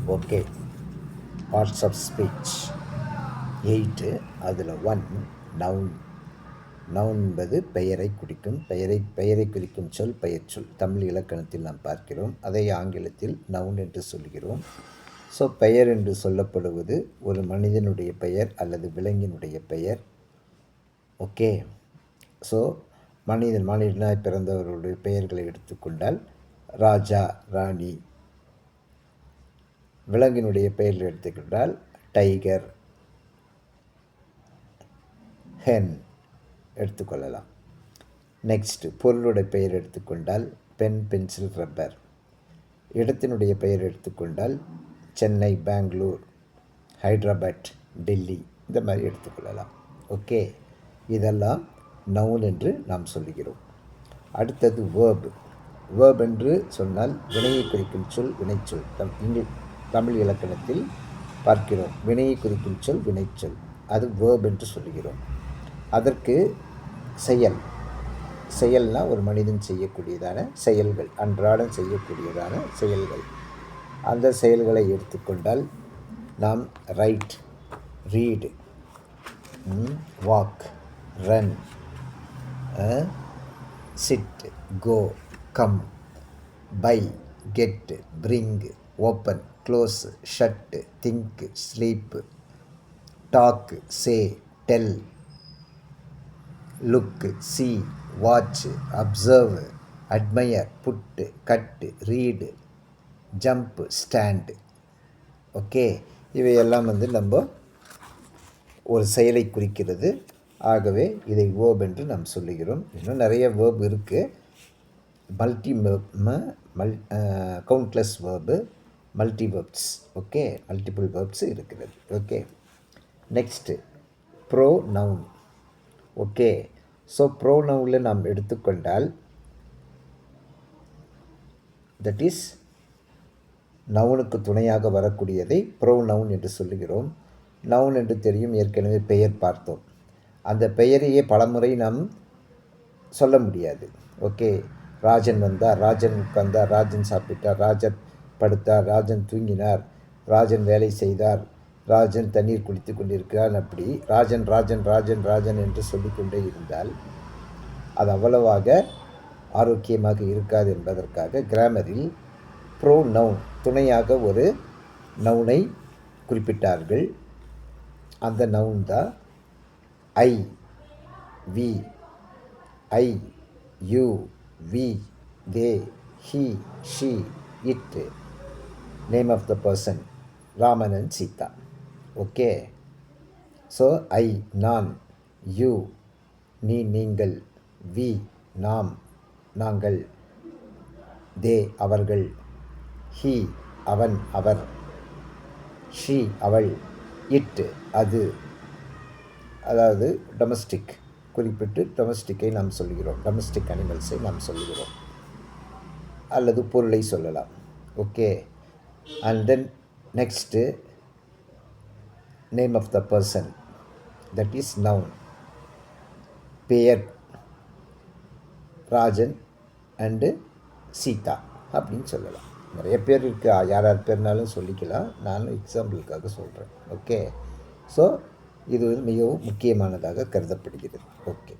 Okay. Parts of speech 8. அதில் 1 noun. Noun என்பது பெயரை குறிக்கும். பெயரை குறிக்கும் சொல் பெயர்ச்சொல். தமிழ் இலக்கணத்தில் நாம் பார்க்கிறோம். அதை ஆங்கிலத்தில் நவுன் என்று சொல்கிறோம். ஸோ பெயர் என்று சொல்லப்படுவது ஒரு மனிதனுடைய பெயர் அல்லது விலங்கினுடைய பெயர். ஓகே. ஸோ மனிதனாய் பிறந்தவர்களுடைய பெயர்களை எடுத்துக்கொண்டால் ராஜா, ராணி. விலங்கினுடைய பெயர்கள் எடுத்துக்கொண்டால் டைகர், ஹென் எடுத்துக்கொள்ளலாம். நெக்ஸ்ட் பொருளுடைய பெயர் எடுத்துக்கொண்டால் பென், பென்சில், ரப்பர். இடத்தினுடைய பெயர் எடுத்துக்கொண்டால் சென்னை, பெங்களூர், ஹைதராபாத், டெல்லி, இந்த மாதிரி எடுத்துக்கொள்ளலாம். ஓகே. இதெல்லாம் நவுன் என்று நாம் சொல்லுகிறோம். அடுத்தது வேர்ப். வேர்ப் என்று சொன்னால் வினையை குறிக்கும் சொல், வினைச்சொல். தமிழ் இலக்கணத்தில் பார்க்கிறோம். வினையை குறிக்கும் சொல், வினைச்சொல். அது வேர்ப் என்று சொல்லுகிறோம். அதற்கு செயல்னால் ஒரு மனிதன் செய்யக்கூடியதான செயல்கள், அன்றாடம் செய்யக்கூடியதான செயல்கள். அந்த செயல்களை எடுத்துக்கொண்டால் நாம் write, read, walk, run, sit, go, come, buy, get, bring, open, close, shut, think, sleep, talk, say, tell, look, see, watch, observe, admire, put, cut, read, jump, stand. Okay. இவையெல்லாம் நம்ம ஒரு செயலை குறிக்கிறது. ஆகவே இதை வேர்ப் என்று நாம் சொல்லுகிறோம். இன்னும் நிறைய வேர்ப் இருக்குது. Countless verb, multi verbs. Okay. Multiple verbs இருக்கிறது. Okay. Next pronoun. Okay. So ப்ரோனவுனில் நாம் எடுத்துக்கொண்டால் தட் இஸ் நவுனுக்கு துணையாக வரக்கூடியதை ப்ரோனவுன் என்று சொல்லுகிறோம். நவுன் என்று தெரியும், ஏற்கனவே பெயர் பார்த்தோம். அந்த பெயரையே பலமுறை நாம் சொல்ல முடியாது. ஓகே. ராஜன் வந்தார், ராஜன் உட்கார்ந்தார், ராஜன் சாப்பிட்டார், ராஜன் படுத்தார், ராஜன் தூங்கினார், ராஜன் வேலை செய்தார், ராஜன் தண்ணீர் குடித்து கொண்டிருக்கிறார். அப்படி ராஜன் ராஜன் ராஜன் ராஜன் என்று சொல்லிக்கொண்டே இருந்தால் அது அவ்வளவாக ஆரோக்கியமாக இருக்காது என்பதற்காக கிராமரில் ப்ரோனவுன் துணையாக ஒரு நவுனை குறிப்பிட்டார்கள். அந்த நவுன் தான் I, we, I, you, we, they, he, she, it. Name of the person Raman and Sita. Okay. So I நான், யூ நீ நீங்கள், வி நாம் நாங்கள், தே அவர்கள், ஹி அவன் அவர், ஷி அவள், இட் அது. அதாவது டொமஸ்டிக் குறிப்பிட்டு டொமஸ்டிக்கை நாம் சொல்கிறோம். டொமஸ்டிக் அனிமல்ஸை நாம் சொல்கிறோம் அல்லது பொருளை சொல்லலாம். Okay. And then next name of the person, that is noun. பெயர் ராஜன் அண்டு சீதா அப்படின்னு சொல்லலாம். நிறைய பேர் இருக்குது, யார் பேர்னாலும் சொல்லிக்கலாம். நான் எக்ஸாம்பிளுக்காக சொல்கிறேன். ஓகே. ஸோ இது மிகவும் முக்கியமானதாக கருதப்படுகிறது. ஓகே.